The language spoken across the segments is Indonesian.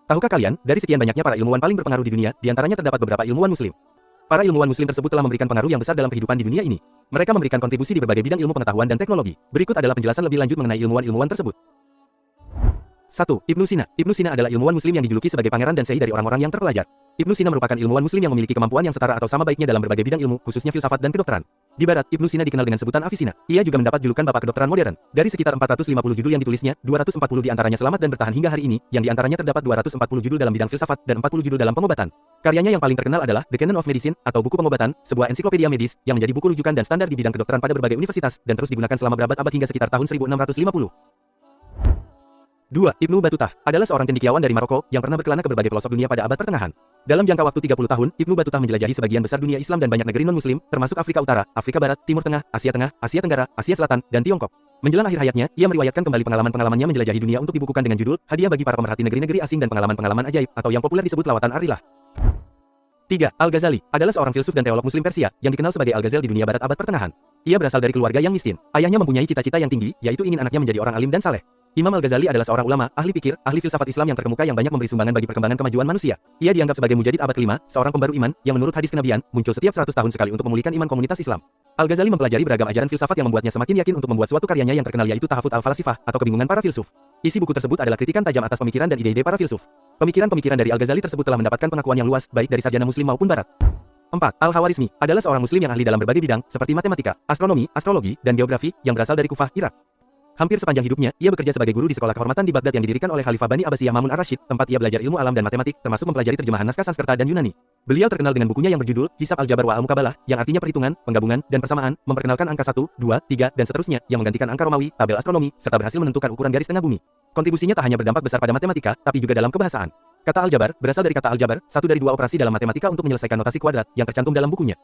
Tahukah kalian, dari sekian banyaknya para ilmuwan paling berpengaruh di dunia, di antaranya terdapat beberapa ilmuwan muslim. Para ilmuwan muslim tersebut telah memberikan pengaruh yang besar dalam kehidupan di dunia ini. Mereka memberikan kontribusi di berbagai bidang ilmu pengetahuan dan teknologi. Berikut adalah penjelasan lebih lanjut mengenai ilmuwan-ilmuwan tersebut. 1. Ibnu Sina. Ibnu Sina adalah ilmuwan muslim yang dijuluki sebagai pangeran dan syekh dari orang-orang yang terpelajar. Ibnu Sina merupakan ilmuwan muslim yang memiliki kemampuan yang setara atau sama baiknya dalam berbagai bidang ilmu, khususnya filsafat dan kedokteran. Di barat, Ibnu Sina dikenal dengan sebutan Avicenna. Ia juga mendapat julukan Bapak Kedokteran Modern. Dari sekitar 450 judul yang ditulisnya, 240 diantaranya selamat dan bertahan hingga hari ini, yang diantaranya terdapat 240 judul dalam bidang filsafat dan 40 judul dalam pengobatan. Karyanya yang paling terkenal adalah The Canon of Medicine, atau buku pengobatan, sebuah ensiklopedia medis, yang menjadi buku rujukan dan standar di bidang kedokteran pada berbagai universitas, dan terus digunakan selama berabad-abad hingga sekitar tahun 1650. 2. Ibnu Batutah adalah seorang cendekiawan dari Maroko yang pernah berkelana ke berbagai pelosok dunia pada abad pertengahan. Dalam jangka waktu 30 tahun, Ibnu Batutah menjelajahi sebagian besar dunia Islam dan banyak negeri non-Muslim, termasuk Afrika Utara, Afrika Barat, Timur Tengah, Asia Tenggara, Asia Selatan, dan Tiongkok. Menjelang akhir hayatnya, ia meriwayatkan kembali pengalaman-pengalamannya menjelajahi dunia untuk dibukukan dengan judul Hadiah bagi para pemerhati negeri-negeri asing dan pengalaman-pengalaman ajaib, atau yang populer disebut Lawatan Ar-Rilah. 3. Al-Ghazali adalah seorang filsuf dan teolog Muslim Persia yang dikenal sebagai Al-Ghazali di dunia barat abad pertengahan. Ia berasal dari keluarga yang miskin. Ayahnya mempunyai cita-cita yang tinggi, yaitu ingin anaknya menjadi orang alim dan saleh. Imam Al-Ghazali adalah seorang ulama, ahli pikir, ahli filsafat Islam yang terkemuka yang banyak memberi sumbangan bagi perkembangan kemajuan manusia. Ia dianggap sebagai mujadid abad kelima, seorang pembaru iman, yang menurut hadis kenabian, muncul setiap 100 tahun sekali untuk memulihkan iman komunitas Islam. Al-Ghazali mempelajari beragam ajaran filsafat yang membuatnya semakin yakin untuk membuat suatu karyanya yang terkenal yaitu Tahafut al-Falasifah, atau kebingungan para filsuf. Isi buku tersebut adalah kritikan tajam atas pemikiran dan ide-ide para filsuf. Pemikiran-pemikiran dari Al-Ghazali tersebut telah mendapatkan pengakuan yang luas, baik dari sarjana muslim maupun barat. 4. Al-Khawarizmi adalah seorang muslim yang ahli dalam berbagai bidang, seperti matematika, astronomi, astrologi, dan geografi, yang berasal dari Kufah, Irak. Hampir sepanjang hidupnya, ia bekerja sebagai guru di sekolah kehormatan di Baghdad yang didirikan oleh Khalifah Bani Abbasiyah Ma'mun ar-Rasyid, tempat ia belajar ilmu alam dan matematik, termasuk mempelajari terjemahan naskah Sanskerta dan Yunani. Beliau terkenal dengan bukunya yang berjudul Hisab al-Jabar wa al-Mukabalah, yang artinya perhitungan, penggabungan, dan persamaan, memperkenalkan angka 1, 2, 3, dan seterusnya, yang menggantikan angka Romawi, tabel astronomi, serta berhasil menentukan ukuran garis tengah bumi. Kontribusinya tak hanya berdampak besar pada matematika, tapi juga dalam kebahasaan. Kata al-Jabar berasal dari kata al-Jabar, satu dari dua operasi dalam matematika untuk menyelesaikan notasi kuadrat, yang tercantum dalam bukunya.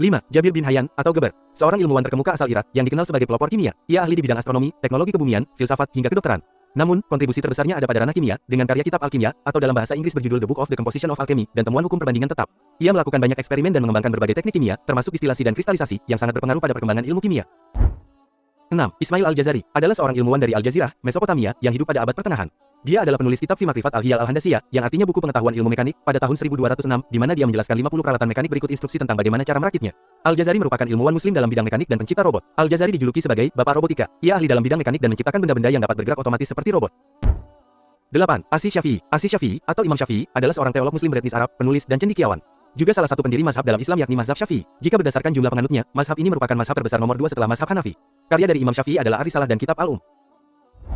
5. Jabir bin Hayyan, atau Geber, seorang ilmuwan terkemuka asal Irak, yang dikenal sebagai pelopor kimia. Ia ahli di bidang astronomi, teknologi kebumian, filsafat, hingga kedokteran. Namun, kontribusi terbesarnya ada pada ranah kimia, dengan karya kitab Alkimia, atau dalam bahasa Inggris berjudul The Book of the Composition of Alchemy, dan temuan hukum perbandingan tetap. Ia melakukan banyak eksperimen dan mengembangkan berbagai teknik kimia, termasuk distilasi dan kristalisasi, yang sangat berpengaruh pada perkembangan ilmu kimia. 6. Ismail al-Jazari adalah seorang ilmuwan dari Al-Jazirah, Mesopotamia, yang hidup pada abad pertengahan. Dia adalah penulis kitab Fi Makrifat al-Hiyal al-Handasiyah, yang artinya buku pengetahuan ilmu mekanik, pada tahun 1206, di mana dia menjelaskan 50 peralatan mekanik berikut instruksi tentang bagaimana cara merakitnya. Al-Jazari merupakan ilmuwan muslim dalam bidang mekanik dan pencipta robot. Al-Jazari dijuluki sebagai Bapak Robotika. Ia ahli dalam bidang mekanik dan menciptakan benda-benda yang dapat bergerak otomatis seperti robot. 8. Asy Syafi'i. Asy Syafi'i, atau Imam Syafi'i, adalah seorang teolog muslim beretnis Arab, penulis dan cendekiawan. Juga salah satu pendiri mazhab dalam Islam yakni mazhab Syafi'i. Jika berdasarkan jumlah penganutnya, mazhab ini merupakan mazhab terbesar nomor 2 setelah mazhab Hanafi. Karya dari Imam Syafi'i adalah Ar-Risalah dan kitab Al-Um.